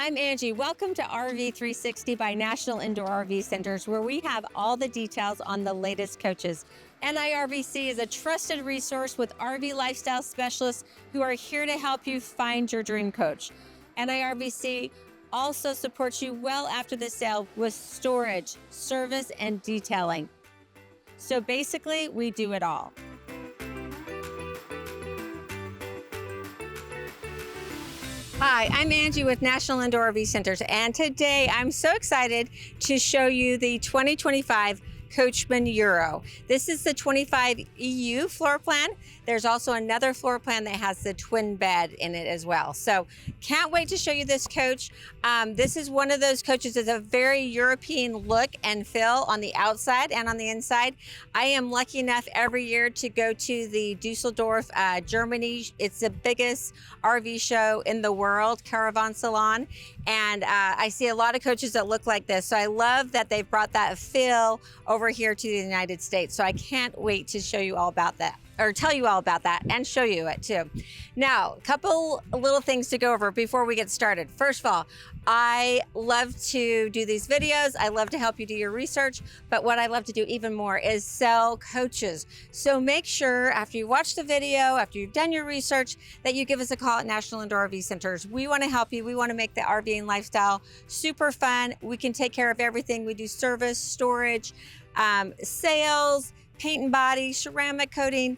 I'm Angie. Welcome to RV 360 by National Indoor RV Centers, where we have all the details on the latest coaches. NIRVC is a trusted resource with RV lifestyle specialists who are here to help you find your dream coach. NIRVC also supports you well after the sale with storage, service, and detailing. So basically, we do it all. Hi, I'm Angie with National Indoor RV Centers, and today I'm so excited to show you the 2025 Coachmen Euro. This is the 25 EU floor plan. There's also another floor plan that has the twin bed in it as well. So can't wait to show you this coach. This is one of those coaches that's a very European look and feel on the outside and on the inside. I am lucky enough every year to go to the Dusseldorf, Germany. It's the biggest RV show in the world, Caravan Salon. And I see a lot of coaches that look like this. So I love that they've brought that feel over here to the United States. So I can't wait to show you all about that, or tell you all about that and show you it too. Now, a couple little things to go over before we get started. First of all, I love to do these videos. I love to help you do your research, but what I love to do even more is sell coaches. So make sure after you watch the video, after you've done your research, that you give us a call at National Indoor RV Centers. We want to help you. We want to make the RVing lifestyle super fun. We can take care of everything. We do service, storage, sales, paint and body, ceramic coating,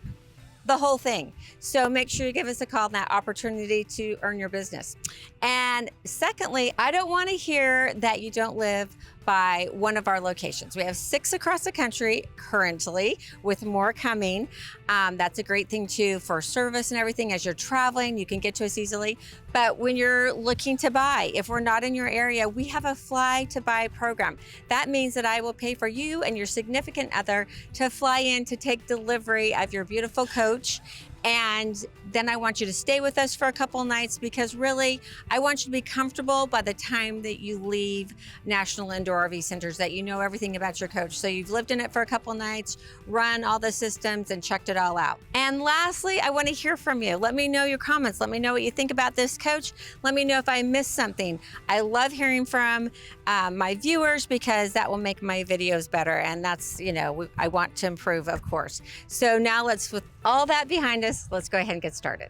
the whole thing. So make sure you give us a call on that opportunity to earn your business. And secondly, I don't want to hear that you don't live by one of our locations. We have 6 across the country currently, with more coming. That's a great thing too for service and everything. As you're traveling, you can get to us easily. But when you're looking to buy, if we're not in your area, we have a fly to buy program. That means that I will pay for you and your significant other to fly in to take delivery of your beautiful coach. And then I want you to stay with us for a couple nights, because really, I want you to be comfortable by the time that you leave National Indoor RV Centers, that you know everything about your coach. So you've lived in it for a couple nights, run all the systems, and checked it all out. And lastly, I want to hear from you. Let me know your comments. Let me know what you think about this coach. Let me know if I missed something. I love hearing from my viewers, because that will make my videos better. And that's, I want to improve, of course. So now with all that behind us, let's go ahead and get started.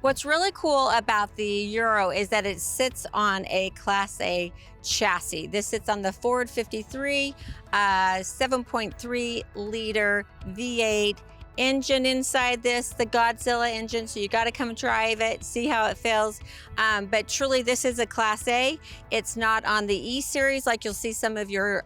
What's really cool about the Euro is that it sits on a Class A chassis. This sits on the Ford F53, 7.3 liter V8 engine inside this, the Godzilla engine. So you got to come drive it, see how it feels. But truly, this is a Class A. It's not on the E series like you'll see some of your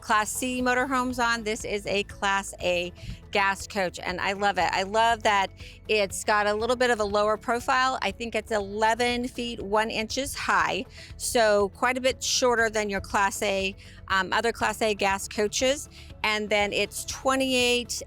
Class C motorhomes on. This is a Class A gas coach, and I love it. I love that it's got a little bit of a lower profile. I think it's 11 feet 1 inches high, so quite a bit shorter than your Class A, other Class A gas coaches. And then it's 28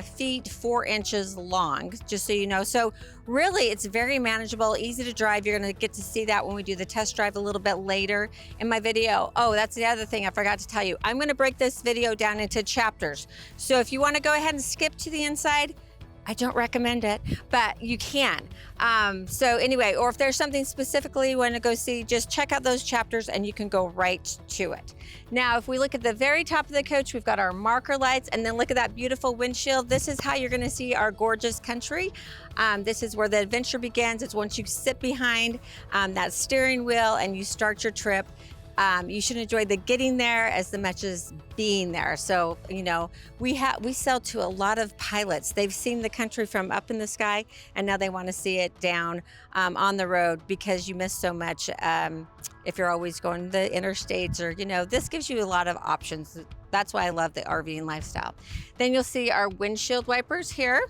feet 4 inches long, just so you know. So really, it's very manageable, easy to drive. You're going to get to see that when we do the test drive a little bit later in my video. Oh, that's the other thing I forgot to tell you. I'm going to break this video down into chapters. So if you want to go ahead and skip to the inside, I don't recommend it, but you can. So anyway, or if there's something specifically you want to go see, just check out those chapters and you can go right to it. Now, if we look at the very top of the coach, we've got our marker lights, and then look at that beautiful windshield. This is how you're going to see our gorgeous country. This is where the adventure begins. It's once you sit behind that steering wheel and you start your trip. You should enjoy the getting there as much as being there. So, we sell to a lot of pilots. They've seen the country from up in the sky, and now they want to see it down on the road, because you miss so much if you're always going to the interstates, or, this gives you a lot of options. That's why I love the RVing lifestyle. Then you'll see our windshield wipers here.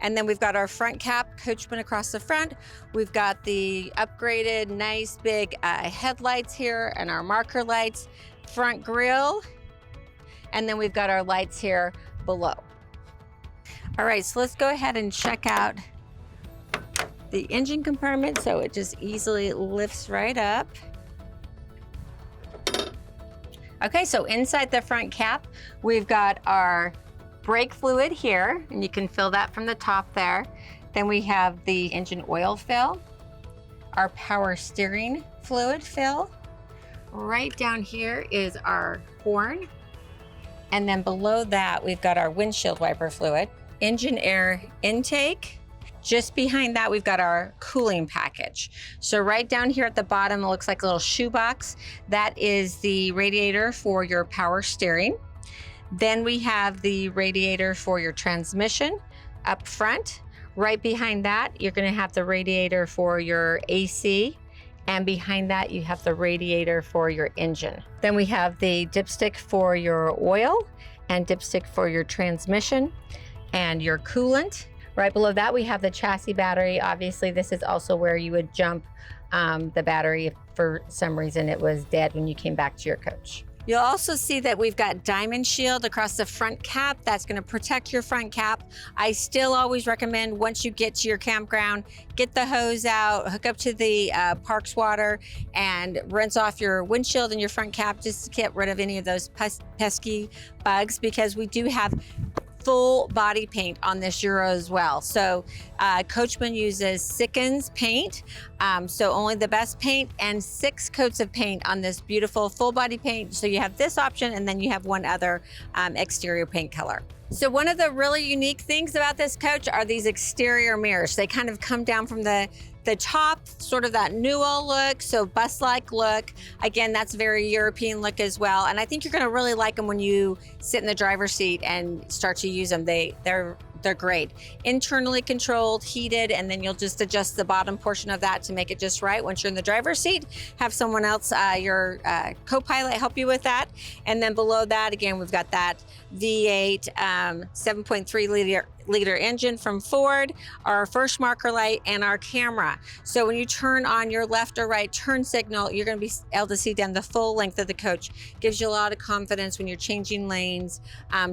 And then we've got our front cap, Coachmen across the front. We've got the upgraded, nice big headlights here, and our marker lights, front grille. And then we've got our lights here below. All right, so let's go ahead and check out the engine compartment. So it just easily lifts right up. Okay, so inside the front cap, we've got our brake fluid here, and you can fill that from the top there. Then we have the engine oil fill, our power steering fluid fill. Right down here is our horn. And then below that, we've got our windshield wiper fluid, engine air intake. Just behind that, we've got our cooling package. So right down here at the bottom, it looks like a little shoebox. That is the radiator for your power steering. Then we have the radiator for your transmission up front. Right behind that, you're gonna have the radiator for your AC. And behind that, you have the radiator for your engine. Then we have the dipstick for your oil and dipstick for your transmission and your coolant. Right below that, we have the chassis battery. Obviously, this is also where you would jump the battery if for some reason it was dead when you came back to your coach. You'll also see that we've got diamond shield across the front cap. That's going to protect your front cap. I still always recommend once you get to your campground, get the hose out, hook up to the parks water and rinse off your windshield and your front cap just to get rid of any of those pesky bugs, because we do have full body paint on this Euro as well. So Coachmen uses Sikkens paint, so only the best paint, and 6 coats of paint on this beautiful full body paint. So you have this option, and then you have one other exterior paint color. So one of the really unique things about this coach are these exterior mirrors. They kind of come down from the top, sort of that Newell look, so bus-like look. Again, that's a very European look as well. And I think you're gonna really like them when you sit in the driver's seat and start to use them. They're great. Internally controlled, heated, and then you'll just adjust the bottom portion of that to make it just right. Once you're in the driver's seat, have someone else, your co-pilot, help you with that. And then below that, again, we've got that V8 7.3 liter engine from Ford, our first marker light, and our camera. So when you turn on your left or right turn signal, you're going to be able to see down the full length of the coach. Gives you a lot of confidence when you're changing lanes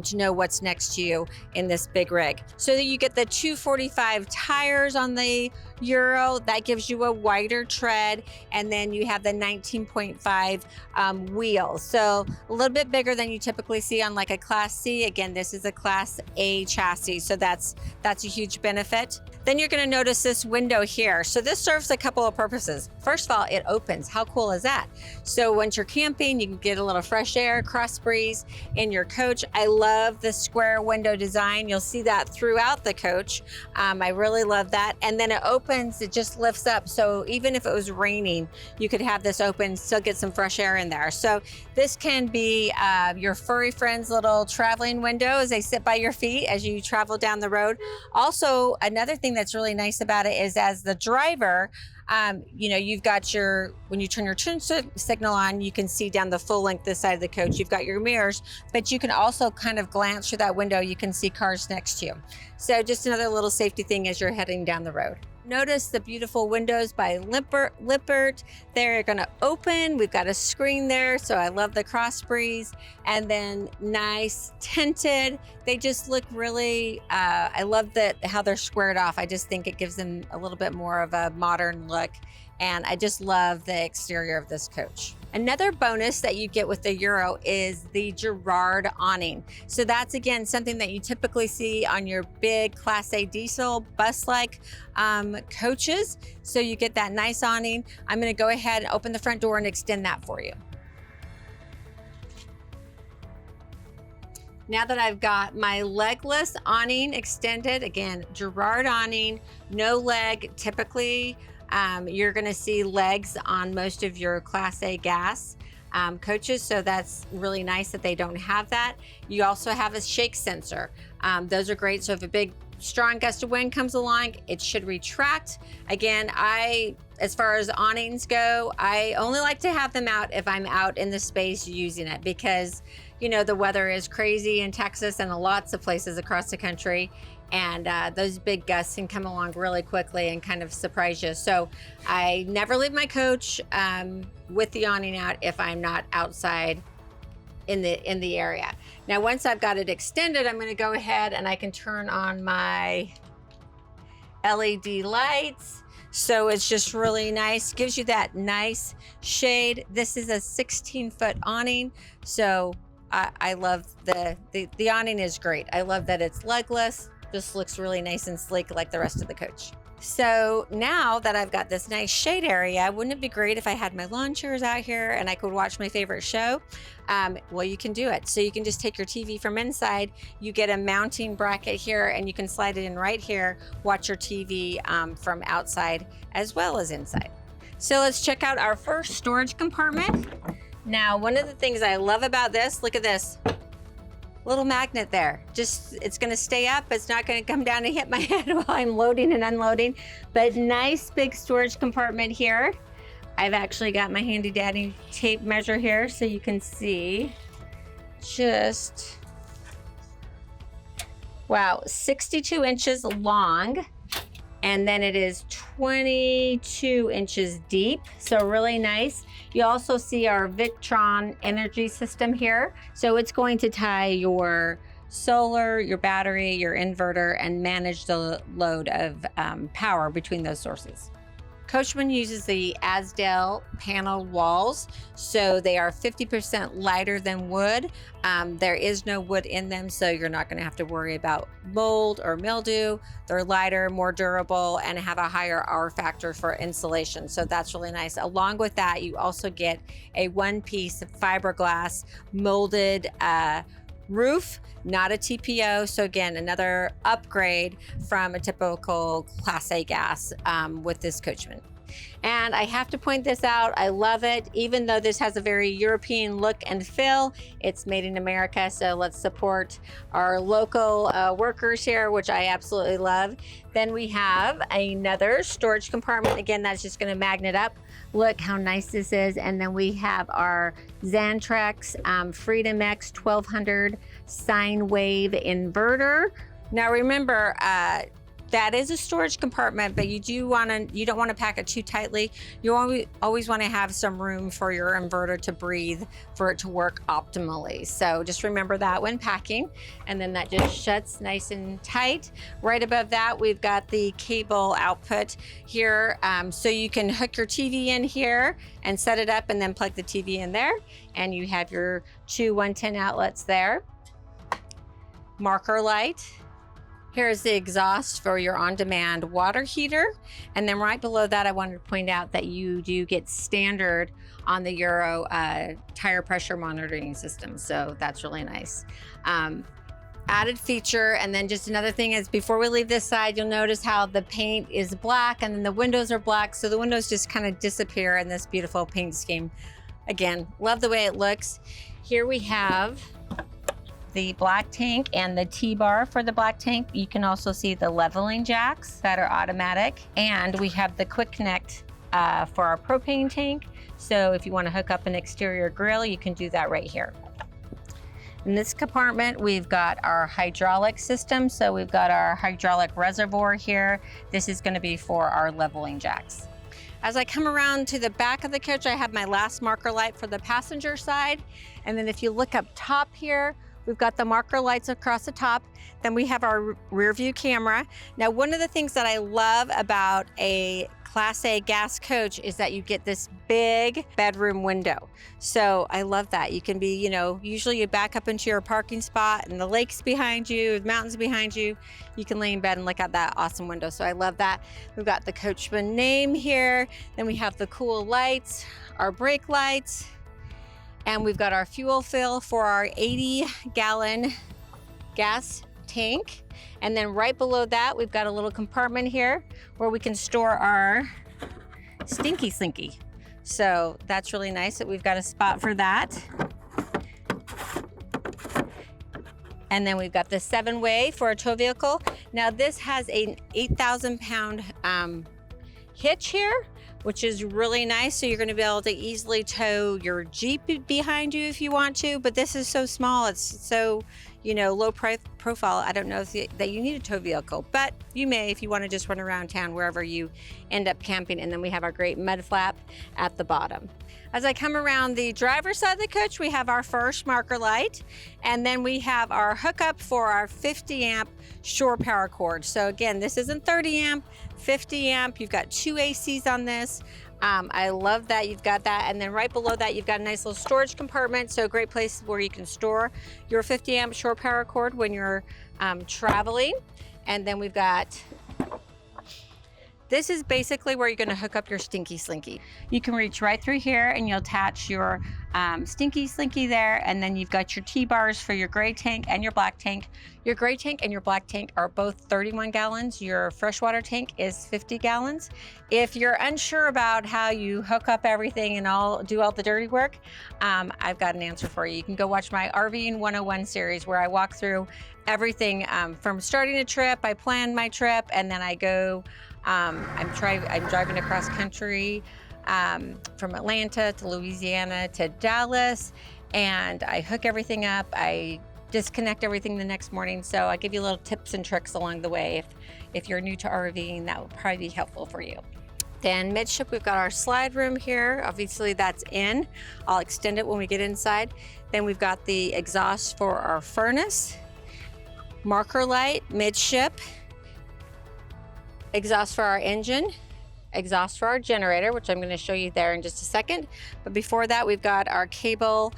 to know what's next to you in this big rig. So that you get the 245 tires on the Euro, that gives you a wider tread, and then you have the 19.5 wheels. So a little bit bigger than you typically see on like a Class C. Again, this is a Class A chassis, so that's a huge benefit. Then you're gonna notice this window here. So this serves a couple of purposes. First of all, it opens. How cool is that? So once you're camping, you can get a little fresh air, cross breeze in your coach. I love the square window design. You'll see that throughout the coach. I really love that. And then it opens, it just lifts up. So even if it was raining, you could have this open, still get some fresh air in there. So this can be your furry friend's little traveling window as they sit by your feet as you travel down the road. Also, another thing that's really nice about it is as the driver, you know, you've got your, when you turn your turn signal on, you can see down the full length this side of the coach. You've got your mirrors, but you can also kind of glance through that window. You can see cars next to you. So just another little safety thing as you're heading down the road. Notice the beautiful windows by Lippert. They're gonna open. We've got a screen there, so I love the cross breeze. And then nice tinted. They just look really, I love how they're squared off. I just think it gives them a little bit more of a modern look. And I just love the exterior of this coach. Another bonus that you get with the Euro is the Girard awning. So that's, again, something that you typically see on your big Class A diesel bus-like coaches. So you get that nice awning. I'm gonna go ahead and open the front door and extend that for you. Now that I've got my legless awning extended, again, Girard awning, no leg. Typically, you're gonna see legs on most of your Class A gas coaches, so that's really nice that they don't have that. You also have a shake sensor. Those are great, so if a big strong gust of wind comes along, it should retract. Again, as far as awnings go, I only like to have them out if I'm out in the space using it, because you know the weather is crazy in Texas and lots of places across the country, and those big gusts can come along really quickly and kind of surprise you. So I never leave my coach with the awning out if I'm not outside in the area. Now, once I've got it extended, I'm going to go ahead and I can turn on my LED lights. So it's just really nice, gives you that nice shade. This is a 16-foot awning, so I love the awning is great. I love that it's legless. Just looks really nice and sleek like the rest of the coach. So now that I've got this nice shade area, wouldn't it be great if I had my lawn chairs out here and I could watch my favorite show? Well, you can do it. So you can just take your TV from inside, you get a mounting bracket here, and you can slide it in right here, watch your TV from outside as well as inside. So let's check out our first storage compartment. Now, one of the things I love about this, look at this. Little magnet there. Just, it's gonna stay up. It's not gonna come down and hit my head while I'm loading and unloading. But nice big storage compartment here. I've actually got my handy dandy tape measure here so you can see. Just, wow, 62 inches long. And then it is 22 inches deep, so really nice. You also see our Victron energy system here. So it's going to tie your solar, your battery, your inverter, and manage the load of power between those sources. Coachmen uses the Azdel panel walls, so they are 50% lighter than wood. There is no wood in them, so you're not going to have to worry about mold or mildew. They're lighter, more durable, and have a higher R factor for insulation, so that's really nice. Along with that, you also get a one-piece fiberglass molded roof, not a TPO. So again, another upgrade from a typical Class A gas with this Coachmen. And I have to point this out, I love it. Even though this has a very European look and feel, it's made in America. So let's support our local workers here, which I absolutely love. Then we have another storage compartment. Again, that's just gonna magnet up. Look how nice this is. And then we have our Xantrex Freedom X 1200 sine wave inverter. Now remember, that is a storage compartment, but you don't want to pack it too tightly. You always want to have some room for your inverter to breathe, for it to work optimally. So just remember that when packing. And then that just shuts nice and tight. Right above that, we've got the cable output here. So you can hook your TV in here and set it up and then plug the TV in there. And you have your two 110 outlets there. Marker light. Here's the exhaust for your on-demand water heater. And then right below that, I wanted to point out that you do get standard on the Euro tire pressure monitoring system. So that's really nice. Added feature. And then just another thing is, before we leave this side, you'll notice how the paint is black and then the windows are black. So the windows just kind of disappear in this beautiful paint scheme. Again, love the way it looks. Here we have the black tank and the T-bar for the black tank. You can also see the leveling jacks that are automatic. And we have the quick connect for our propane tank. So if you want to hook up an exterior grill, you can do that right here. In this compartment, we've got our hydraulic system. So we've got our hydraulic reservoir here. This is going to be for our leveling jacks. As I come around to the back of the coach, I have my last marker light for the passenger side. And then if you look up top here, we've got the marker lights across the top. Then we have our rear view camera. Now, one of the things that I love about a Class A gas coach is that you get this big bedroom window. So I love that. You can be, usually you back up into your parking spot and the lake's behind you, the mountains behind you. You can lay in bed and look out that awesome window. So I love that. We've got the Coachmen name here. Then we have the cool lights, our brake lights, and we've got our fuel fill for our 80-gallon gas tank. And then right below that, we've got a little compartment here where we can store our Stinky Slinky. So that's really nice that we've got a spot for that. And then we've got the 7-way for a tow vehicle. Now this has an 8,000-pound hitch here, which is really nice. So you're going to be able to easily tow your Jeep behind you if you want to, but this is so small. It's so, low profile. I don't know that you need a tow vehicle, but you may if you want to just run around town wherever you end up camping. And then we have our great mud flap at the bottom. As I come around the driver's side of the coach, we have our first marker light, and then we have our hookup for our 50 amp shore power cord. So again, this isn't 30 amp, 50 amp. You've got 2 ACs on this. I love that you've got that. And then right below that, you've got a nice little storage compartment. So a great place where you can store your 50 amp shore power cord when you're traveling. And then we've got This is basically where you're going to hook up your Stinky Slinky. You can reach right through here and you'll attach your Stinky Slinky there, and then you've got your T-bars for your gray tank and your black tank. Your gray tank and your black tank are both 31 gallons. Your freshwater tank is 50 gallons. If you're unsure about how you hook up everything and do all the dirty work, I've got an answer for you. You can go watch my RVing 101 series where I walk through everything from starting a trip. I plan my trip and then I go I'm driving across country from Atlanta to Louisiana to Dallas, and I hook everything up. I disconnect everything the next morning. So I give you little tips and tricks along the way. If you're new to RVing, that would probably be helpful for you. Then midship, we've got our slide room here. Obviously that's in. I'll extend it when we get inside. Then we've got the exhaust for our furnace, marker light, midship, exhaust for our engine, exhaust for our generator, which I'm going to show you there in just a second. But before that, we've got our cable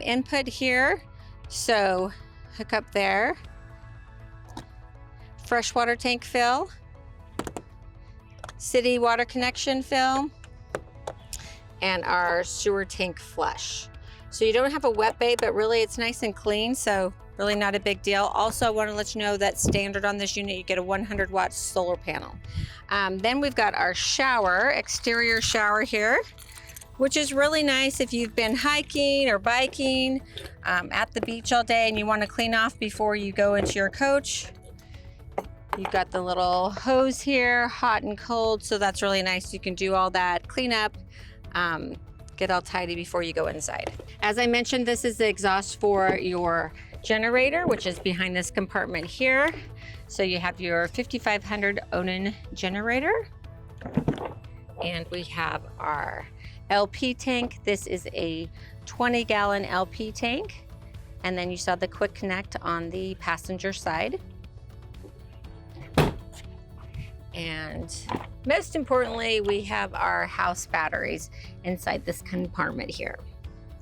input here. So hook up there. Freshwater tank fill, city water connection fill, and our sewer tank flush. So you don't have a wet bay, but really it's nice and clean. So really not a big deal. Also, I want to let you know that standard on this unit, you get a 100-watt solar panel. Then we've got our shower, exterior shower here, which is really nice if you've been hiking or biking at the beach all day and you want to clean off before you go into your coach. You've got the little hose here, hot and cold, so that's really nice. You can do all that cleanup, get all tidy before you go inside. As I mentioned, this is the exhaust for your generator, which is behind this compartment here. So you have your 5500 Awning generator, and we have our LP tank. This is a 20-gallon LP tank, and then you saw the quick connect on the passenger side. And most importantly, we have our house batteries inside this compartment here.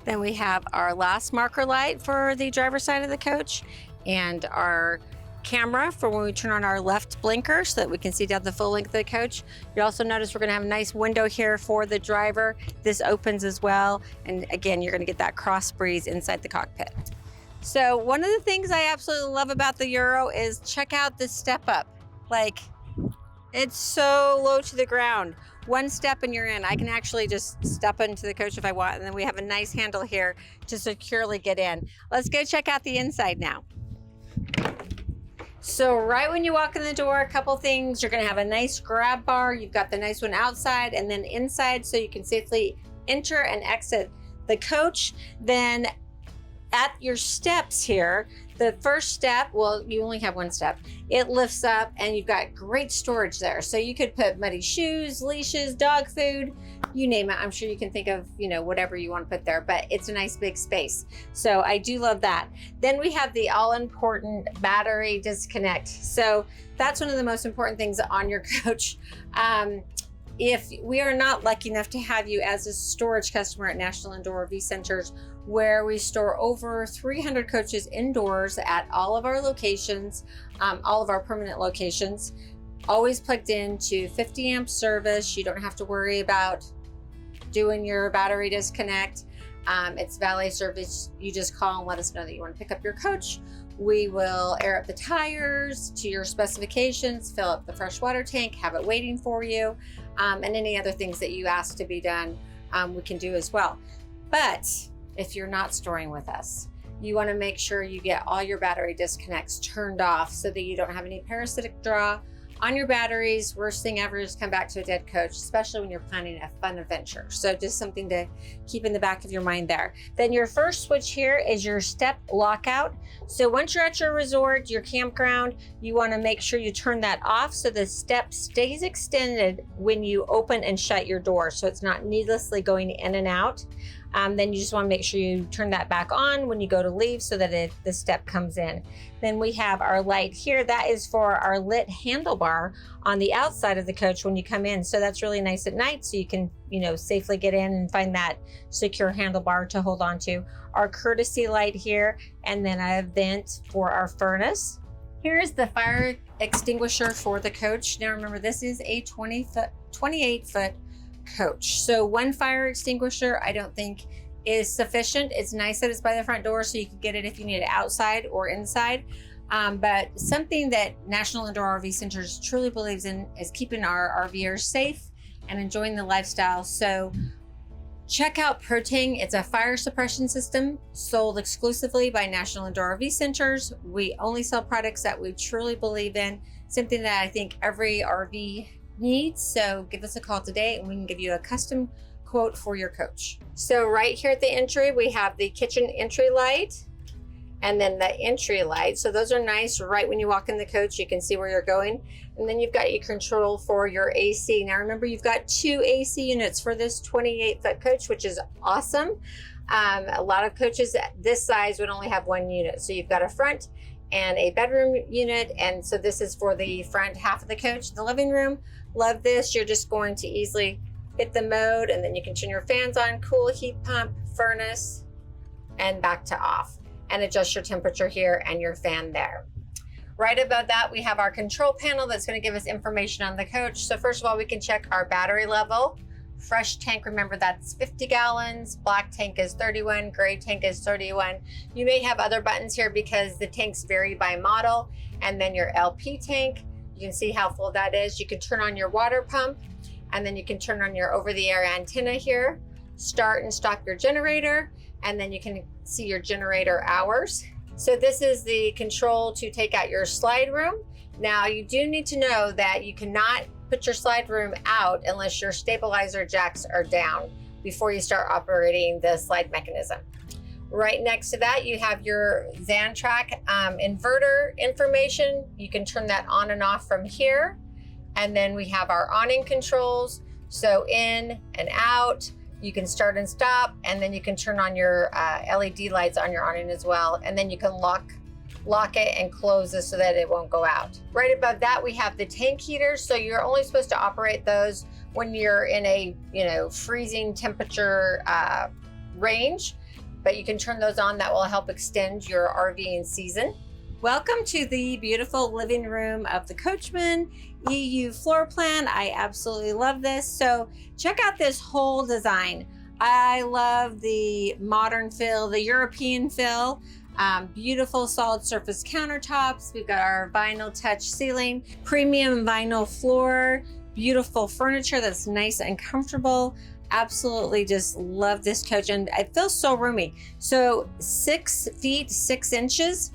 Then we have our last marker light for the driver's side of the coach, and our camera for when we turn on our left blinker so that we can see down the full length of the coach. You also notice we're going to have a nice window here for the driver. This opens as well, and again, you're going to get that cross breeze inside the cockpit. So one of the things I absolutely love about the Euro is check out this step up. Like, it's so low to the ground. One step and you're in. I can actually just step into the coach if I want, and then we have a nice handle here to securely get in. Let's go check out the inside now. So right when you walk in the door, a couple things. You're gonna have a nice grab bar. You've got the nice one outside and then inside, so you can safely enter and exit the coach. Then at your steps here, the first step, well, you only have one step, it lifts up and you've got great storage there. So you could put muddy shoes, leashes, dog food, you name it. I'm sure you can think of, whatever you want to put there, but it's a nice big space. So I do love that. Then we have the all important battery disconnect. So that's one of the most important things on your coach. If we are not lucky enough to have you as a storage customer at National Indoor RV Centers, where we store over 300 coaches indoors at all of our locations, all of our permanent locations, always plugged into 50 amp service. You don't have to worry about doing your battery disconnect. It's valet service. You just call and let us know that you want to pick up your coach. We will air up the tires to your specifications, fill up the fresh water tank, have it waiting for you, and any other things that you ask to be done, we can do as well. But if you're not storing with us, you want to make sure you get all your battery disconnects turned off so that you don't have any parasitic draw on your batteries. Worst thing ever is come back to a dead coach, especially when you're planning a fun adventure. So just something to keep in the back of your mind there. Then your first switch here is your step lockout. So once you're at your resort, your campground, you want to make sure you turn that off so the step stays extended when you open and shut your door, so it's not needlessly going in and out. Then you just want to make sure you turn that back on when you go to leave so that the step comes in. Then we have our light here. That is for our lit handlebar on the outside of the coach when you come in. So that's really nice at night, so you can, safely get in and find that secure handlebar to hold on to. Our courtesy light here, and then a vent for our furnace. Here's the fire extinguisher for the coach. Now remember, this is a 28-foot coach. So one fire extinguisher I don't think is sufficient. It's nice that it's by the front door so you can get it if you need it outside or inside. But something that National Indoor RV Centers truly believes in is keeping our RVers safe and enjoying the lifestyle. So check out Propane. It's a fire suppression system sold exclusively by National Indoor RV Centers. We only sell products that we truly believe in, something that I think every RV needs. So give us a call today and we can give you a custom quote for your coach. So right here at the entry, we have the kitchen entry light and then the entry light. So those are nice. Right when you walk in the coach, you can see where you're going. And then you've got your control for your AC. Now remember, you've got 2 AC units for this 28-foot coach, which is awesome. A lot of coaches this size would only have 1 unit. So you've got a front and a bedroom unit. And so this is for the front half of the coach. The living room, love this. You're just going to easily hit the mode and then you can turn your fans on, cool, heat pump, furnace, and back to off, and adjust your temperature here and your fan there. Right above that, we have our control panel that's going to give us information on the coach. So first of all, we can check our battery level. Fresh tank, remember that's 50 gallons, black tank is 31, gray tank is 31. You may have other buttons here because the tanks vary by model. And then your LP tank, you can see how full that is. You can turn on your water pump, and then you can turn on your over-the-air antenna here, start and stop your generator, and then you can see your generator hours. So this is the control to take out your slide room. Now you do need to know that you cannot put your slide room out unless your stabilizer jacks are down before you start operating the slide mechanism. Right next to that, you have your Xantrack inverter information. You can turn that on and off from here. And then we have our awning controls. So in and out, you can start and stop, and then you can turn on your LED lights on your awning as well. And then you can lock it and close this so that it won't go out. Right above that, we have the tank heaters. So you're only supposed to operate those when you're in a freezing temperature range, but you can turn those on. That will help extend your RVing season. Welcome to the beautiful living room of the Coachmen EU floor plan. I absolutely love this. So check out this whole design. I love the modern feel, the European feel. Beautiful solid surface countertops. We've got our vinyl touch ceiling, premium vinyl floor, beautiful furniture that's nice and comfortable. Absolutely just love this coach, and it feels so roomy. So 6 feet 6 inches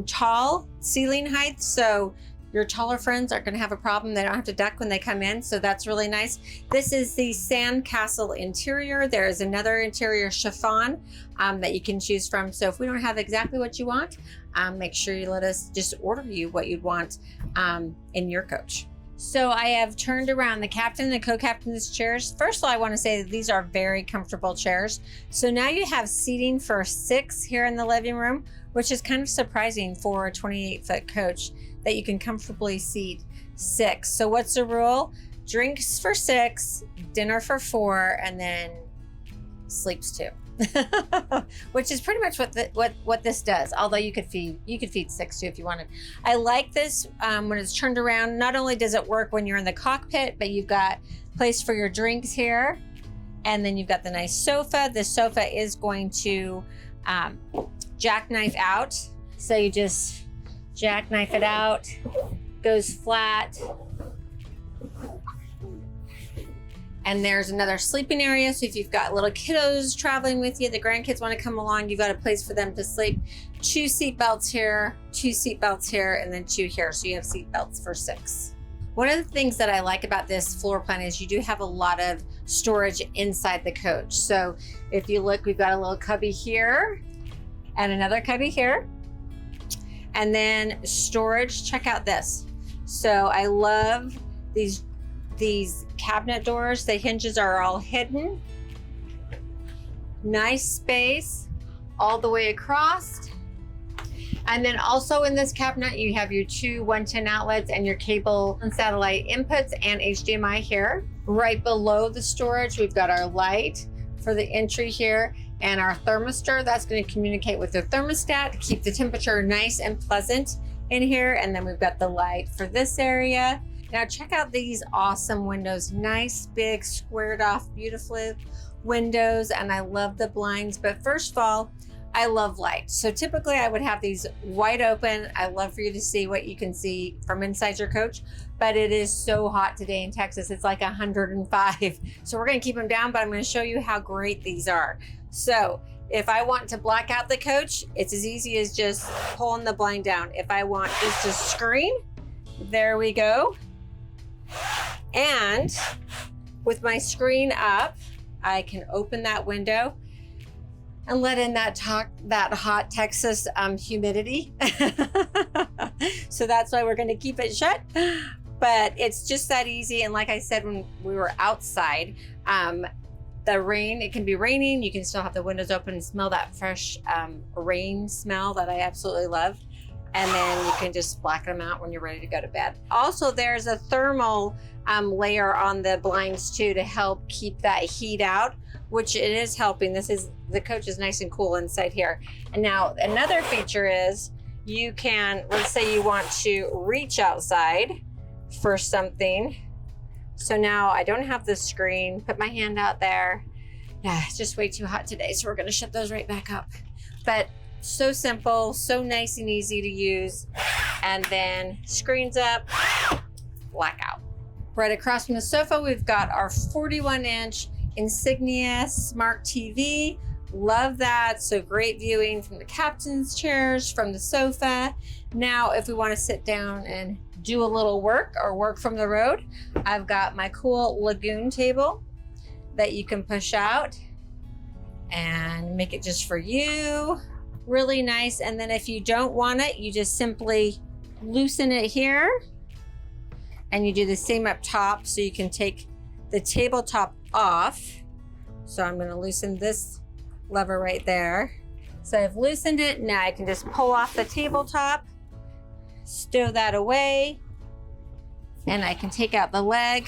tall ceiling height. So your taller friends aren't going to have a problem. They don't have to duck when they come in. So that's really nice. This is the sandcastle interior. There is another interior chiffon that you can choose from. So if we don't have exactly what you want, make sure you let us just order you what you'd want in your coach. So I have turned around the captain and co-captain's chairs. First of all, I want to say that these are very comfortable chairs. So now you have seating for 6 here in the living room, which is kind of surprising for a 28-foot coach that you can comfortably seat 6. So what's the rule? Drinks for 6, dinner for 4, and then sleeps 2. Which is pretty much what this does. Although you could feed 6 too if you wanted. I like this when it's turned around. Not only does it work when you're in the cockpit, but you've got place for your drinks here, and then you've got the nice sofa. This sofa is going to jackknife out. So you just jackknife it out, goes flat. And there's another sleeping area. So if you've got little kiddos traveling with you, the grandkids want to come along, you've got a place for them to sleep. 2 seat belts here, 2 seat belts here, and then 2 here. So you have seat belts for 6. One of the things that I like about this floor plan is you do have a lot of storage inside the coach. So if you look, we've got a little cubby here and another cubby here. And then storage, check out this. So I love these cabinet doors. The hinges are all hidden. Nice space all the way across. And then also in this cabinet, you have your 2 110 outlets and your cable and satellite inputs and HDMI here. Right below the storage, we've got our light for the entry here and our thermistor. That's going to communicate with the thermostat to keep the temperature nice and pleasant in here. And then we've got the light for this area. Now check out these awesome windows. Nice, big, squared off, beautiful windows. And I love the blinds. But first of all, I love light. So typically I would have these wide open. I love for you to see what you can see from inside your coach, but it is so hot today in Texas. It's like 105. So we're gonna keep them down, but I'm gonna show you how great these are. So if I want to black out the coach, it's as easy as just pulling the blind down. If I want just a screen, there we go. And with my screen up, I can open that window and let in that hot Texas humidity. So that's why we're gonna keep it shut. But it's just that easy. And like I said, when we were outside, the rain, it can be raining, you can still have the windows open and smell that fresh rain smell that I absolutely love. And then you can just black them out when you're ready to go to bed. Also, there's a thermal layer on the blinds too to help keep that heat out, which it is helping. The coach is nice and cool inside here. And now another feature is you can, let's say you want to reach outside for something. So now I don't have the screen, put my hand out there. Yeah, it's just way too hot today. So we're gonna shut those right back up. But so simple, so nice and easy to use. And then screens up, blackout. Right across from the sofa, we've got our 41-inch Insignia Smart TV. Love that. So great viewing from the captain's chairs, from the sofa. Now, if we want to sit down and do a little work or work from the road, I've got my cool Lagoon table that you can push out and make it just for you. Really nice. And then if you don't want it, you just simply loosen it here and you do the same up top, so you can take the tabletop off. So I'm going to loosen this lever right there. So I've loosened it. Now I can just pull off the tabletop, stow that away, and I can take out the leg.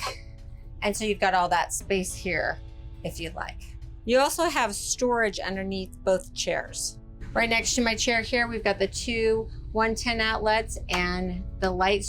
And so you've got all that space here if you'd like. You also have storage underneath both chairs. Right next to my chair here, we've got the two 110 outlets and the light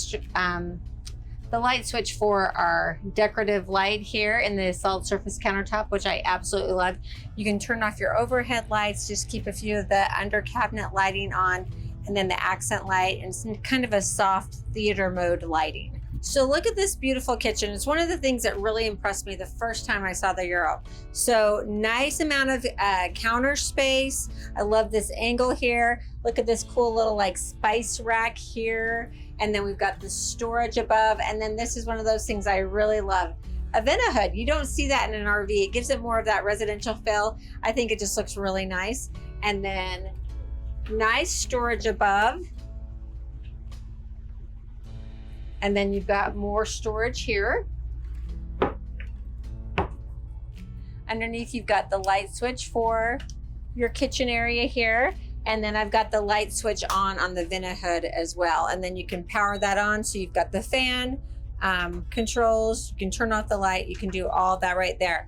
switch for our decorative light here in the solid surface countertop, which I absolutely love. You can turn off your overhead lights, just keep a few of the under cabinet lighting on, and then the accent light, and some kind of a soft theater mode lighting. So look at this beautiful kitchen. It's one of the things that really impressed me the first time I saw the Euro. So nice amount of counter space. I love this angle here. Look at this cool little like spice rack here. And then we've got the storage above. And then this is one of those things I really love. A vent hood. You don't see that in an RV. It gives it more of that residential feel. I think it just looks really nice. And then nice storage above. And then you've got more storage here. Underneath, you've got the light switch for your kitchen area here. And then I've got the light switch on the vent hood as well. And then you can power that on. So you've got the fan controls, you can turn off the light, you can do all that right there.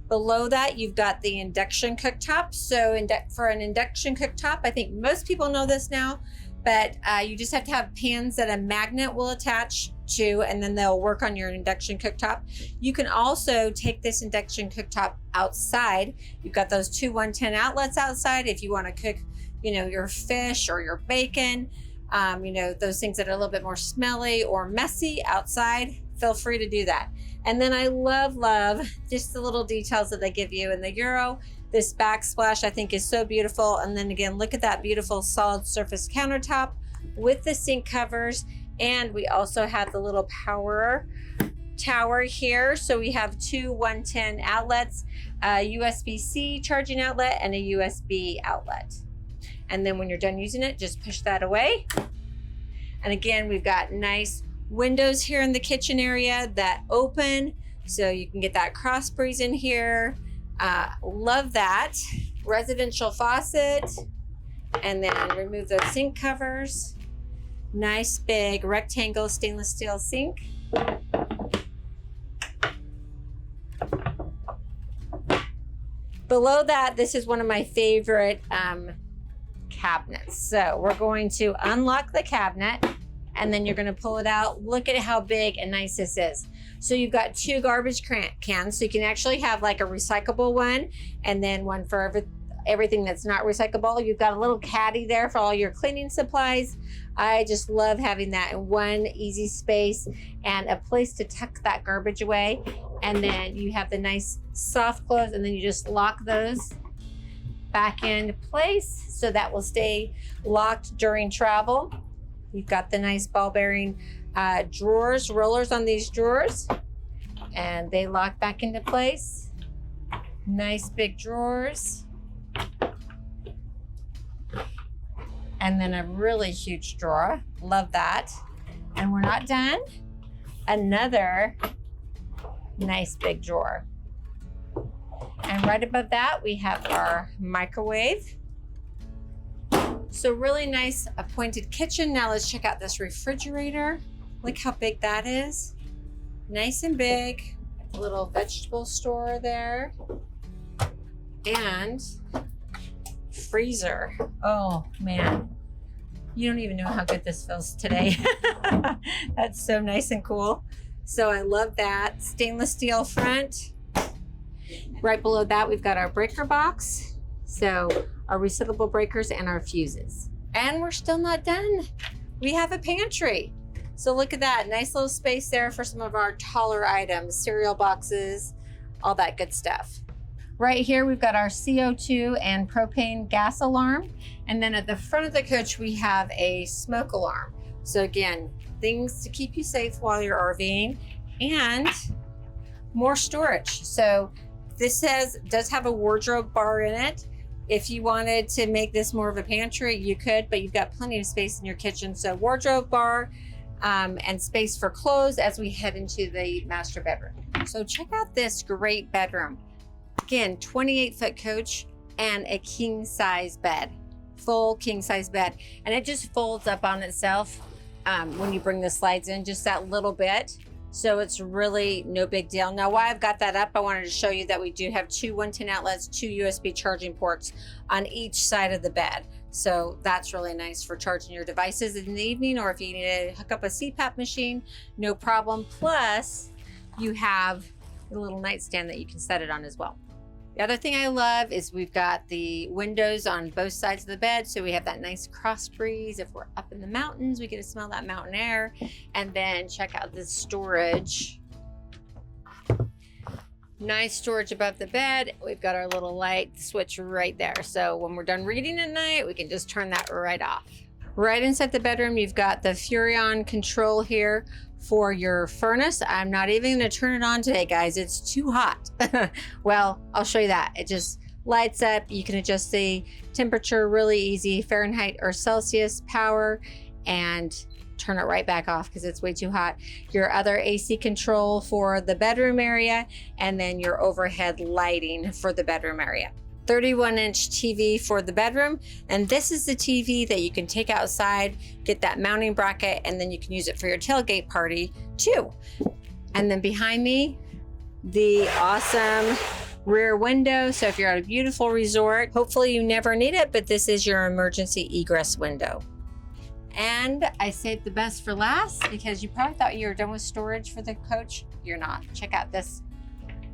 Below that, you've got the induction cooktop. So for an induction cooktop, I think most people know this now, but you just have to have pans that a magnet will attach to, and then they'll work on your induction cooktop. You can also take this induction cooktop outside. You've got those two 110 outlets outside if you want to cook, your fish or your bacon, those things that are a little bit more smelly or messy outside. Feel free to do that. And then I love just the little details that they give you in the Euro. This backsplash I think is so beautiful. And then again, look at that beautiful solid surface countertop with the sink covers. And we also have the little power tower here. So we have two 110 outlets, a USB-C charging outlet and a USB outlet. And then when you're done using it, just push that away. And again, we've got nice windows here in the kitchen area that open, so you can get that cross breeze in here. Love that. Residential faucet, and then remove those sink covers. Nice big rectangle stainless steel sink. Below that, this is one of my favorite cabinets. So we're going to unlock the cabinet and then you're going to pull it out. Look at how big and nice this is. So you've got 2 garbage cans, so you can actually have like a recyclable one and then one for everything that's not recyclable. You've got a little caddy there for all your cleaning supplies. I just love having that in one easy space and a place to tuck that garbage away. And then you have the nice soft close, and then you just lock those back into place so that will stay locked during travel. You've got the nice ball bearing drawers, rollers on these drawers, and they lock back into place. Nice big drawers. And then a really huge drawer. Love that. And we're not done. Another nice big drawer. And right above that, we have our microwave. So really nice appointed kitchen. Now let's check out this refrigerator. Look how big that is. Nice and big. A little vegetable store there. And freezer. Oh man, you don't even know how good this feels today. That's so nice and cool. So I love that. Stainless steel front. Right below that, we've got our breaker box. So our recyclable breakers and our fuses. And we're still not done. We have a pantry. So look at that, nice little space there for some of our taller items, cereal boxes, all that good stuff. Right here, we've got our CO2 and propane gas alarm. And then at the front of the coach, we have a smoke alarm. So again, things to keep you safe while you're RVing, and more storage. So this does have a wardrobe bar in it. If you wanted to make this more of a pantry, you could, but you've got plenty of space in your kitchen. So wardrobe bar and space for clothes as we head into the master bedroom. So check out this great bedroom. Again, 28-foot coach and a king size bed, full king size bed. And it just folds up on itself when you bring the slides in just that little bit. So it's really no big deal. Now, while I've got that up, I wanted to show you that we do have 2 110 outlets, 2 USB charging ports on each side of the bed. So that's really nice for charging your devices in the evening, or if you need to hook up a CPAP machine, no problem. Plus, you have a little nightstand that you can set it on as well. The other thing I love is we've got the windows on both sides of the bed. So we have that nice cross breeze. If we're up in the mountains, we get to smell that mountain air. And then check out the storage. Nice storage above the bed. We've got our little light switch right there. So when we're done reading at night, we can just turn that right off. Right inside the bedroom, you've got the Furrion control here for your furnace. I'm not even gonna turn it on today, guys. It's too hot. Well, I'll show you that. It just lights up. You can adjust the temperature really easy, Fahrenheit or Celsius power, and turn it right back off because it's way too hot. Your other AC control for the bedroom area, and then your overhead lighting for the bedroom area. 31-inch TV for the bedroom, and this is the TV that you can take outside, get that mounting bracket, and then you can use it for your tailgate party too. And then behind me, the awesome rear window. So if you're at a beautiful resort, hopefully you never need it, but this is your emergency egress window. And I saved the best for last because you probably thought you were done with storage for the coach. You're not. Check out this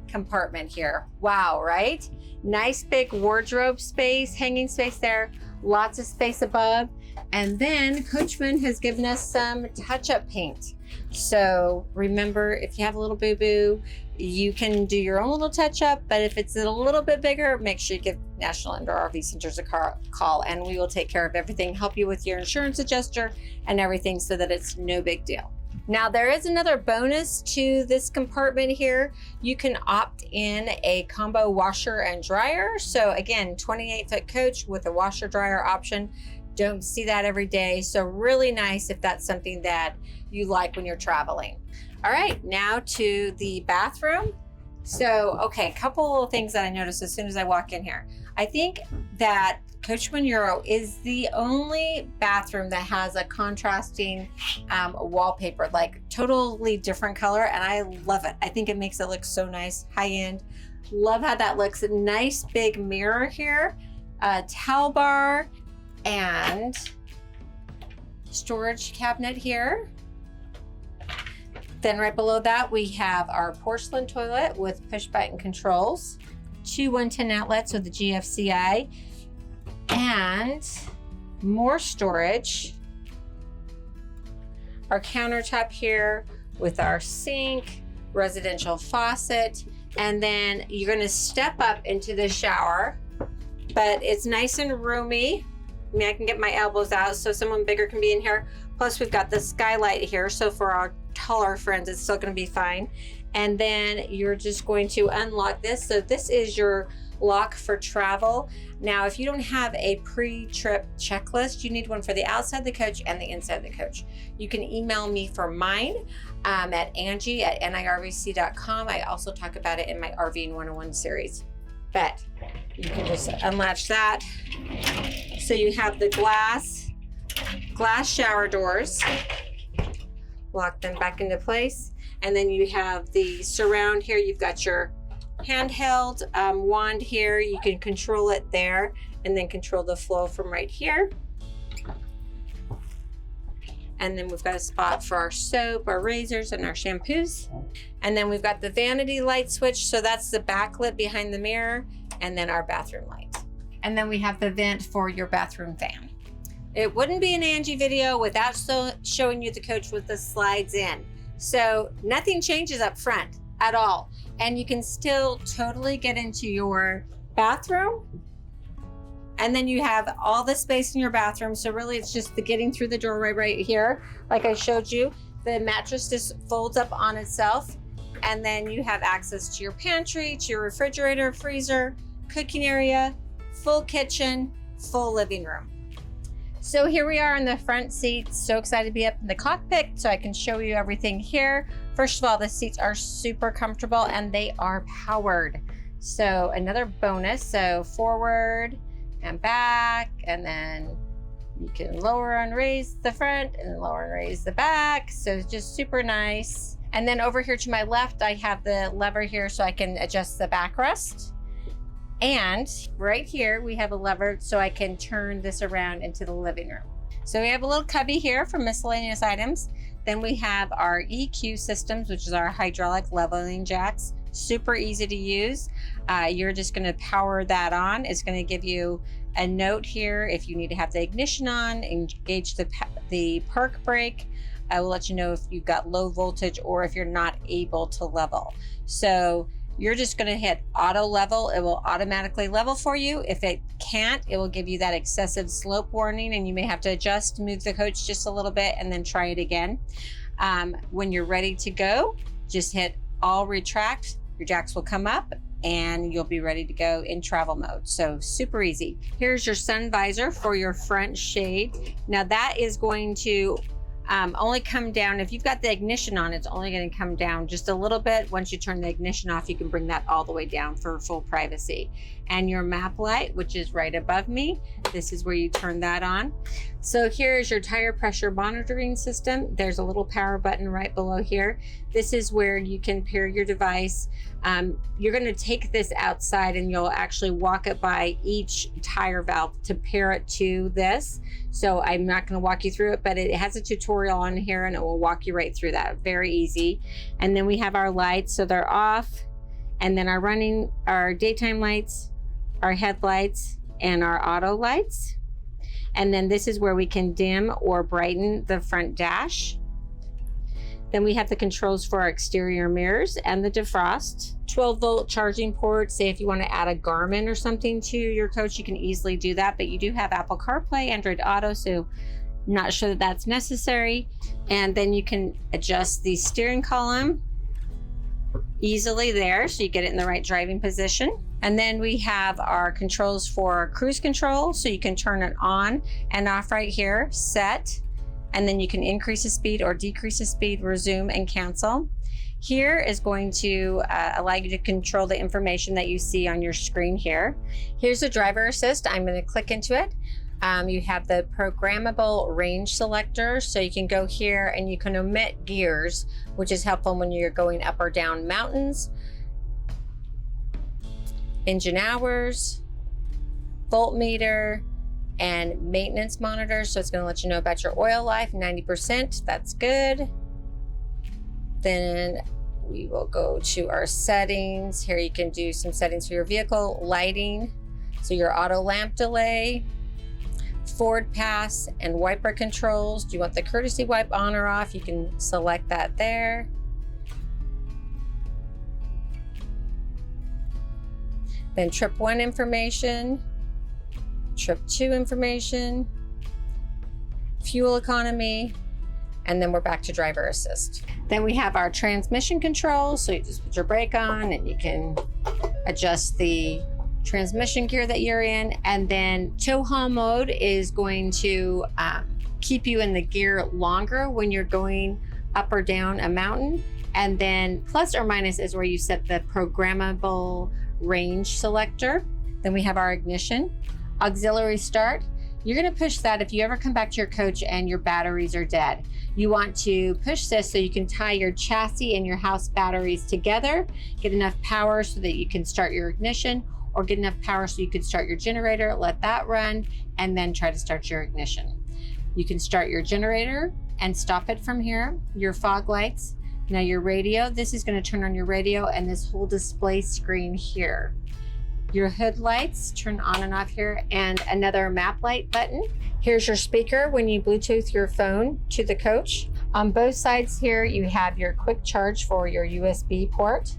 compartment here. Wow, right? Nice big wardrobe space, hanging space there, lots of space above. And then Coachmen has given us some touch-up paint. So remember, if you have a little boo-boo, you can do your own little touch-up, but if it's a little bit bigger, make sure you give National Indoor RV Centers a call, and we will take care of everything, help you with your insurance adjuster and everything so that it's no big deal. Now, there is another bonus to this compartment here. You can opt in a combo washer and dryer. So again, 28-foot coach with a washer dryer option. Don't see that every day. So really nice if that's something that you like when you're traveling. All right, now to the bathroom. So, okay, a couple of things that I noticed as soon as I walk in here. I think that Coachmen Euro is the only bathroom that has a contrasting wallpaper, like totally different color, and I love it. I think it makes it look so nice, high end. Love how that looks. A nice big mirror here, a towel bar, and storage cabinet here. Then right below that, we have our porcelain toilet with push button controls, 2 110 outlets with the GFCI, and more storage. Our countertop here with our sink, residential faucet, and then you're gonna step up into the shower, but it's nice and roomy. I mean, I can get my elbows out so someone bigger can be in here. Plus we've got the skylight here, so for our taller friends, it's still gonna be fine. And then you're just going to unlock this. So this is your lock for travel. Now, if you don't have a pre-trip checklist, you need one for the outside of the coach and the inside of the coach. You can email me for mine at Angie@NIRVC.com. I also talk about it in my RVing 101 series. But you can just unlatch that. So you have the glass shower doors. Lock them back into place. And then you have the surround here. You've got your handheld wand here. You can control it there and then control the flow from right here. And then we've got a spot for our soap, our razors, and our shampoos. And then we've got the vanity light switch. So that's the backlit behind the mirror, and then our bathroom light. And then we have the vent for your bathroom fan. It wouldn't be an Angie video without showing you the coach with the slides in. So nothing changes up front at all. And you can still totally get into your bathroom. And then you have all the space in your bathroom. So really it's just the getting through the doorway right here. Like I showed you, the mattress just folds up on itself. And then you have access to your pantry, to your refrigerator, freezer, cooking area, full kitchen, full living room. So here we are in the front seat. So excited to be up in the cockpit so I can show you everything here. First of all, the seats are super comfortable and they are powered. So another bonus, so forward and back, and then you can lower and raise the front and lower and raise the back. So it's just super nice. And then over here to my left, I have the lever here so I can adjust the backrest. And right here, we have a lever so I can turn this around into the living room. So we have a little cubby here for miscellaneous items. Then we have our EQ systems, which is our hydraulic leveling jacks. Super easy to use. You're just gonna power that on. It's gonna give you a note here if you need to have the ignition on, engage the park brake. I will let you know if you've got low voltage or if you're not able to level. So you're just gonna hit auto level. It will automatically level for you. If it can't, it will give you that excessive slope warning and you may have to adjust, move the coach just a little bit and then try it again. When you're ready to go, just hit all retract. Your jacks will come up and you'll be ready to go in travel mode. So super easy. Here's your sun visor for your front shade. Now that is going to only come down, if you've got the ignition on, it's only going to come down just a little bit. Once you turn the ignition off, you can bring that all the way down for full privacy. And your map light, which is right above me, this is where you turn that on. So here is your tire pressure monitoring system. There's a little power button right below here. This is where you can pair your device. You're going to take this outside and you'll actually walk it by each tire valve to pair it to this. So I'm not going to walk you through it, but it has a tutorial on here and it will walk you right through that. Very easy. And then we have our lights, so they're off, and then our daytime lights, our headlights, and our auto lights. And then this is where we can dim or brighten the front dash. Then we have the controls for our exterior mirrors and the defrost. 12-volt charging port. Say if you want to add a Garmin or something to your coach, you can easily do that, but you do have Apple CarPlay, Android Auto, so I'm not sure that that's necessary. And then you can adjust the steering column easily there, so you get it in the right driving position. And then we have our controls for cruise control, so you can turn it on and off right here, set. And then you can increase the speed or decrease the speed, resume and cancel. Here is going to allow you to control the information that you see on your screen here. Here's the driver assist. I'm going to click into it. You have the programmable range selector, so you can go here and you can omit gears, which is helpful when you're going up or down mountains. Engine hours, voltmeter, and maintenance monitor. So it's going to let you know about your oil life, 90%. That's good. Then we will go to our settings. Here you can do some settings for your vehicle, lighting, so your auto lamp delay, forward pass and wiper controls. Do you want the courtesy wipe on or off? You can select that there. Then trip 1 information, trip 2 information, fuel economy, and then we're back to driver assist. Then we have our transmission controls. So you just put your brake on and you can adjust the transmission gear that you're in. And then tow haul mode is going to keep you in the gear longer when you're going up or down a mountain. And then plus or minus is where you set the programmable range selector. Then we have our ignition, auxiliary start. You're going to push that if you ever come back to your coach and your batteries are dead. You want to push this so you can tie your chassis and your house batteries together, get enough power so that you can start your ignition, or get enough power so you can start your generator, let that run, and then try to start your ignition. You can start your generator and stop it from here. Your fog lights. Now your radio, this is going to turn on your radio and this whole display screen here. Your hood lights turn on and off here, and another map light button. Here's your speaker when you Bluetooth your phone to the coach. On both sides here, you have your quick charge for your USB port.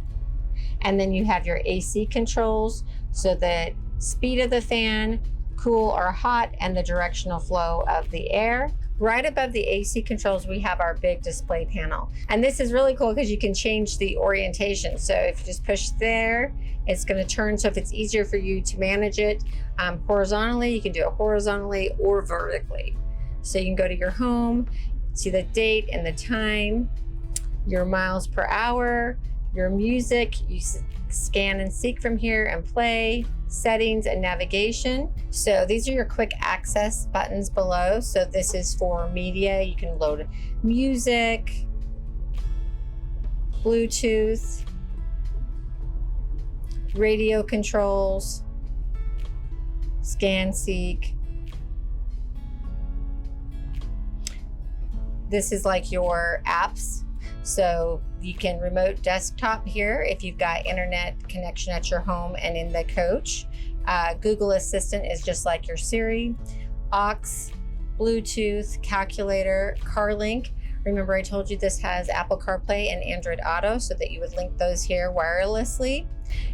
And then you have your AC controls, so the speed of the fan, cool or hot, and the directional flow of the air. Right above the AC controls, we have our big display panel. And this is really cool because you can change the orientation. So if you just push there, it's going to turn. So if it's easier for you to manage it horizontally, you can do it horizontally or vertically. So you can go to your home, see the date and the time, your miles per hour, your music. You scan and seek from here and play, settings and navigation. So these are your quick access buttons below. So this is for media. You can load music, Bluetooth, radio controls, scan, seek. This is like your apps. So you can remote desktop here if you've got internet connection at your home and in the coach. Google Assistant is just like your Siri. Aux, Bluetooth, calculator, CarLink. Remember I told you this has Apple CarPlay and Android Auto, so that you would link those here wirelessly.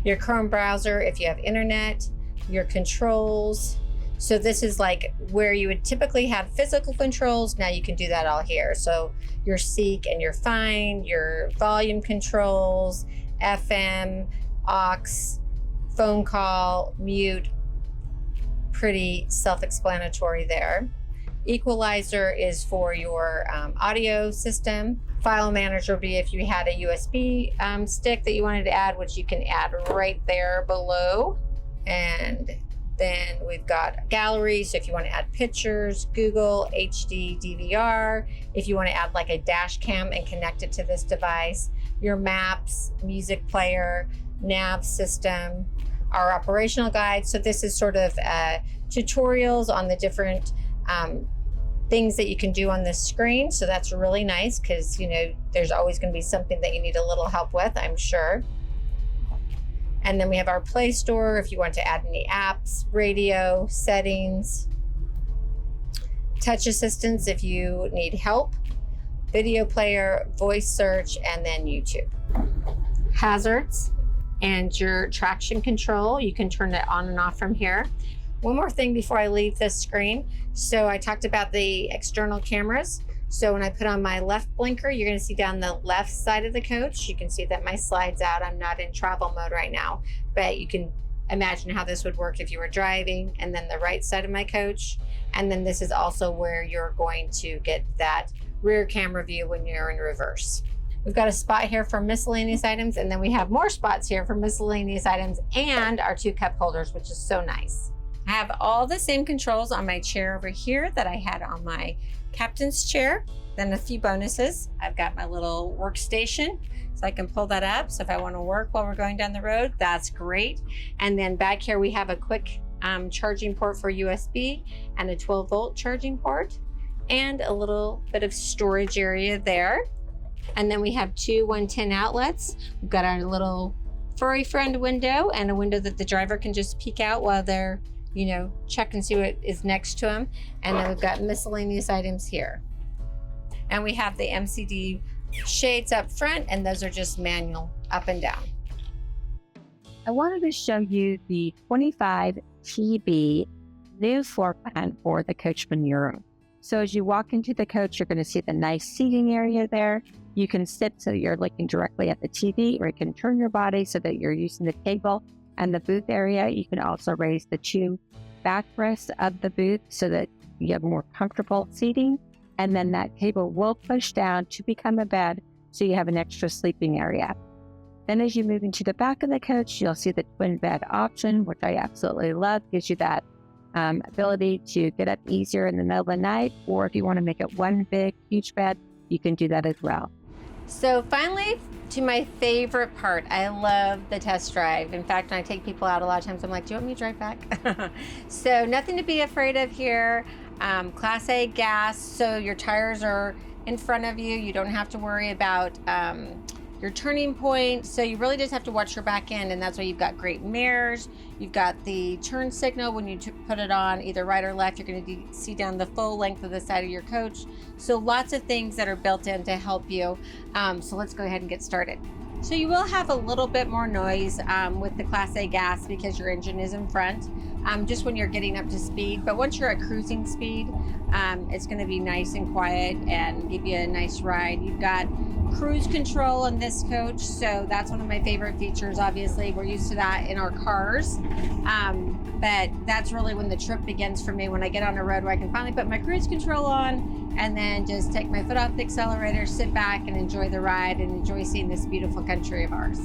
Your Chrome browser if you have internet, your controls. So this is like where you would typically have physical controls. Now you can do that all here. So your seek and your find, your volume controls, FM, aux, phone call, mute. Pretty self-explanatory there. Equalizer is for your audio system. File manager would be if you had a USB stick that you wanted to add, which you can add right there below. And then we've got gallery, so if you want to add pictures, Google, HD, DVR, if you want to add like a dash cam and connect it to this device, your maps, music player, nav system, our operational guide. So this is sort of tutorials on the different things that you can do on this screen. So that's really nice because, you know, there's always going to be something that you need a little help with, I'm sure. And then we have our Play Store if you want to add any apps, radio, settings, touch assistance if you need help, video player, voice search, and then YouTube. Hazards and your traction control. You can turn it on and off from here. One more thing before I leave this screen. So I talked about the external cameras. So when I put on my left blinker, you're going to see down the left side of the coach, you can see that my slide's out. I'm not in travel mode right now, but you can imagine how this would work if you were driving. And then the right side of my coach. And then this is also where you're going to get that rear camera view when you're in reverse. We've got a spot here for miscellaneous items, and then we have more spots here for miscellaneous items and our 2 cup holders, which is so nice. I have all the same controls on my chair over here that I had on my captain's chair. Then a few bonuses. I've got my little workstation, so I can pull that up. So if I want to work while we're going down the road, that's great. And then back here we have a quick charging port for USB and a 12-volt charging port, and a little bit of storage area there. And then we have two 110 outlets. We've got our little furry friend window and a window that the driver can just peek out while they're, check and see what is next to them. And then we've got miscellaneous items here. And we have the MCD shades up front, and those are just manual up and down. I wanted to show you the 25 TB new floor plan for the Coachmen Euro. So as you walk into the coach, you're going to see the nice seating area there. You can sit so that you're looking directly at the TV, or you can turn your body so that you're using the table and the booth area. You can also raise the two backrests of the booth so that you have more comfortable seating. And then that table will push down to become a bed, so you have an extra sleeping area. Then as you move into the back of the coach, you'll see the twin bed option, which I absolutely love. Gives you that ability to get up easier in the middle of the night, or if you want to make it one big, huge bed, you can do that as well. So finally, to my favorite part, I love the test drive. In fact, when I take people out, a lot of times I'm like, do you want me to drive back? So nothing to be afraid of here. Class A gas, so your tires are in front of you. You don't have to worry about your turning point. So you really just have to watch your back end, and that's why you've got great mirrors. You've got the turn signal when you put it on, either right or left. You're going to see down the full length of the side of your coach. So lots of things that are built in to help you. So let's go ahead and get started. So you will have a little bit more noise with the Class A gas because your engine is in front, just when you're getting up to speed. But once you're at cruising speed, it's going to be nice and quiet and give you a nice ride. You've got cruise control in this coach, so that's one of my favorite features. Obviously, we're used to that in our cars, but that's really when the trip begins for me, when I get on a road where I can finally put my cruise control on and then just take my foot off the accelerator, sit back and enjoy the ride and enjoy seeing this beautiful country of ours.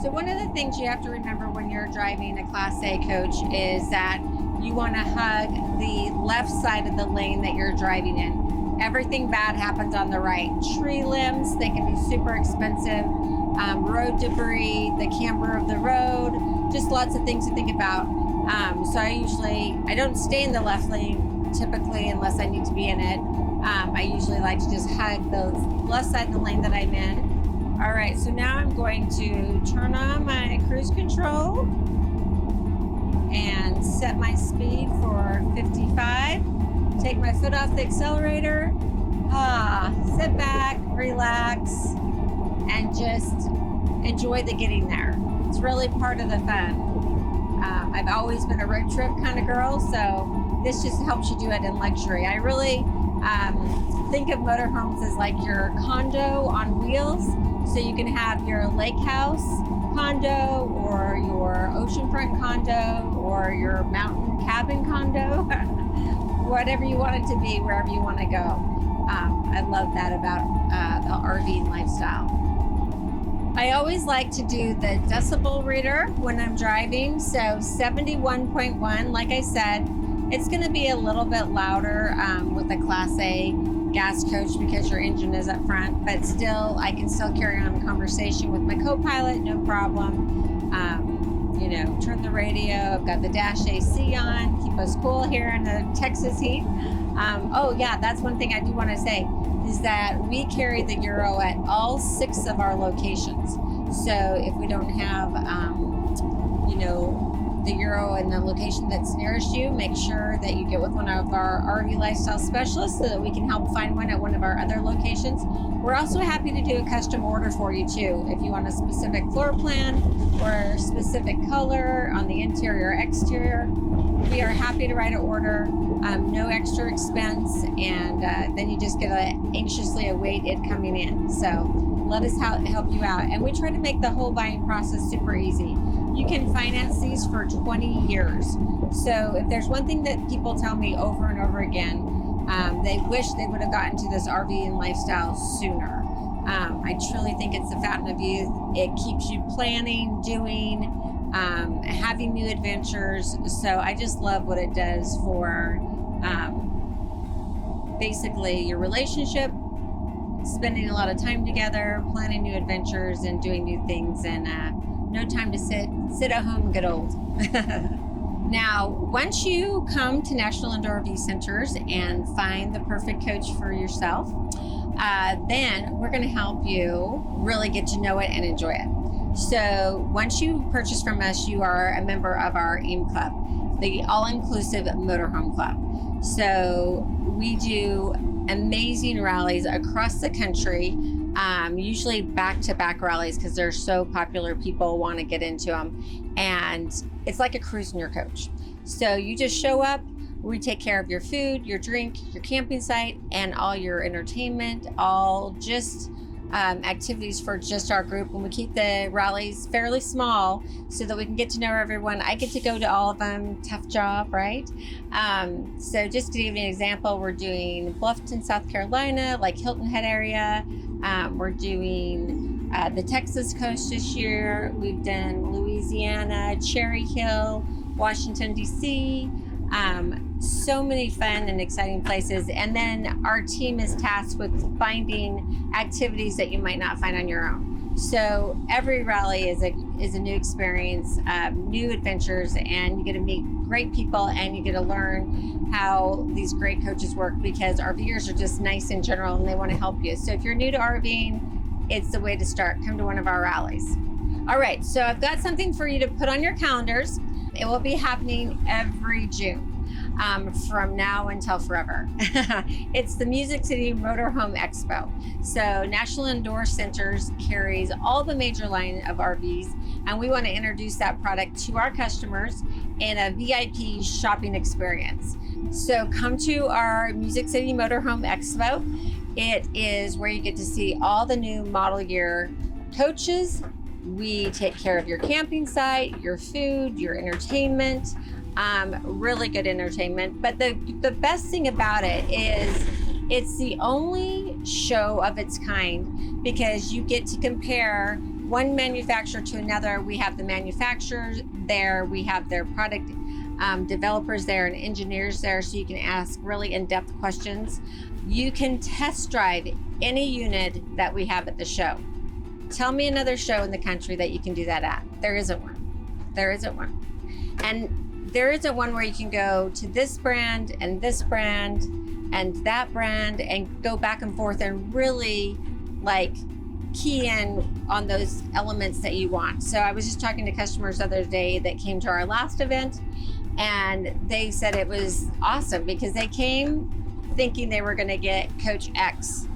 So one of the things you have to remember when you're driving a Class A coach is that you want to hug the left side of the lane that you're driving in. Everything bad happens on the right. Tree limbs, they can be super expensive. Road debris, the camber of the road, just lots of things to think about. So I don't stay in the left lane typically unless I need to be in it. I usually like to just hug the left side of the lane that I'm in. All right, so now I'm going to turn on my cruise control and set my speed for 55. Take my foot off the accelerator, sit back, relax, and just enjoy the getting there. It's really part of the fun. I've always been a road trip kind of girl, so this just helps you do it in luxury. I really think of motorhomes as like your condo on wheels, so you can have your lake house condo or your oceanfront condo or your mountain cabin condo. Whatever you want it to be, wherever you want to go. I love that about the RV lifestyle. I always like to do the decibel reader when I'm driving. So 71.1, like I said, it's going to be a little bit louder with the Class A gas coach because your engine is up front, but still, I can still carry on a conversation with my co-pilot, no problem. Turn the radio. I've got the dash AC on, keep us cool here in the Texas heat. That's one thing I do want to say is that we carry the Euro at all 6 of our locations. So if we don't have, the Euro in the location that's nearest you, make sure that you get with one of our RV lifestyle specialists so that we can help find one at one of our other locations. We're also happy to do a custom order for you too. If you want a specific floor plan or a specific color on the interior or exterior, we are happy to write an order, no extra expense, and then you just get to anxiously await it coming in. So let us help you out. And we try to make the whole buying process super easy. You can finance these for 20 years. So if there's one thing that people tell me over and over again, they wish they would have gotten to this RV and lifestyle sooner. I truly think it's the fountain of youth. It keeps you planning, doing, having new adventures. So I just love what it does for basically your relationship, spending a lot of time together, planning new adventures and doing new things, and no time to sit at home and get old. Now, once you come to National Indoor RV Centers and find the perfect coach for yourself, then we're going to help you really get to know it and enjoy it. So once you purchase from us, you are a member of our AIM Club, the all-inclusive motorhome club. So we do amazing rallies across the country, usually back-to-back rallies because they're so popular, people want to get into them. And it's like a cruise in your coach. So you just show up, we take care of your food, your drink, your camping site, and all your entertainment, all just activities for just our group. And we keep the rallies fairly small so that we can get to know everyone. I get to go to all of them. Tough job, right? So just to give you an example, we're doing Bluffton, South Carolina, like Hilton Head area. We're doing the Texas coast this year. We've done Louisiana, Cherry Hill, Washington, D.C., so many fun and exciting places. And then our team is tasked with finding activities that you might not find on your own. So every rally is a new experience, new adventures, and you get to meet great people and you get to learn how these great coaches work, because RVers are just nice in general and they want to help you. So if you're new to RVing, it's the way to start. Come to one of our rallies. All right, so I've got something for you to put on your calendars. It will be happening every June. From now until forever. It's the Music City Motorhome Expo. So National Indoor Centers carries all the major line of RVs, and we want to introduce that product to our customers in a VIP shopping experience. So come to our Music City Motorhome Expo. It is where you get to see all the new model year coaches. We take care of your camping site, your food, your entertainment. Really good entertainment. But the best thing about it is it's the only show of its kind, because you get to compare one manufacturer to another. We have the manufacturers there, we have their product developers there and engineers there, so you can ask really in-depth questions. You can test drive any unit that we have at the show. Tell me another show in the country that you can do that at. There isn't one. There isn't one. And there isn't one where you can go to this brand and that brand and go back and forth and really like key in on those elements that you want. So I was just talking to customers the other day that came to our last event, and they said it was awesome because they came thinking they were going to get Coach X,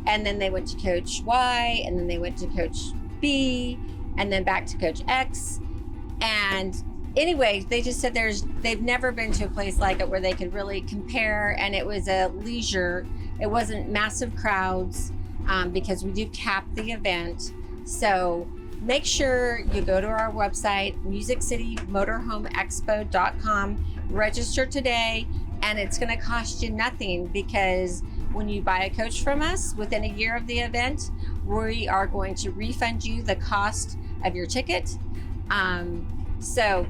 and then they went to Coach Y, and then they went to Coach B, and then back to Coach X. And anyway, they just said they've never been to a place like it where they could really compare, and it was a leisure. It wasn't massive crowds because we do cap the event. So make sure you go to our website, musiccitymotorhomeexpo.com, register today, and it's going to cost you nothing, because when you buy a coach from us within a year of the event, we are going to refund you the cost of your ticket. So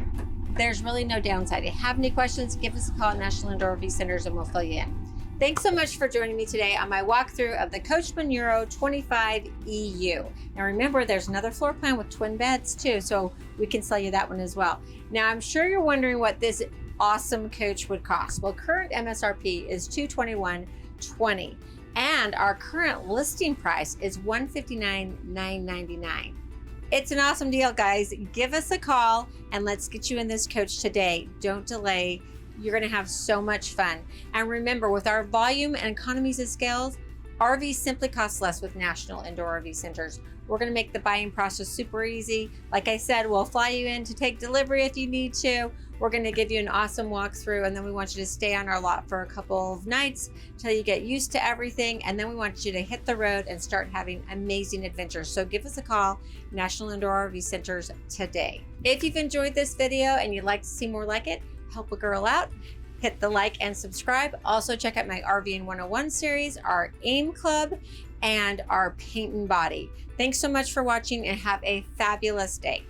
there's really no downside. If you have any questions, give us a call at National Indoor RV Centers and we'll fill you in. Thanks so much for joining me today on my walkthrough of the Coachmen Euro 25 EU. Now remember, there's another floor plan with twin beds too, so we can sell you that one as well. Now I'm sure you're wondering what this awesome coach would cost. Well, current MSRP is $221.20, and our current listing price is $159,999. It's an awesome deal, guys. Give us a call and let's get you in this coach today. Don't delay. You're going to have so much fun. And remember, with our volume and economies of scale, RVs simply cost less with National Indoor RV Centers. We're going to make the buying process super easy. Like I said, we'll fly you in to take delivery if you need to. We're going to give you an awesome walkthrough, and then we want you to stay on our lot for a couple of nights till you get used to everything, and then we want you to hit the road and start having amazing adventures. So give us a call, National Indoor RV Centers, today. If you've enjoyed this video and you'd like to see more like it, help a girl out, hit the like and subscribe. Also check out my RVing 101 series, our AIM Club, and our Paint and Body. Thanks so much for watching, and have a fabulous day.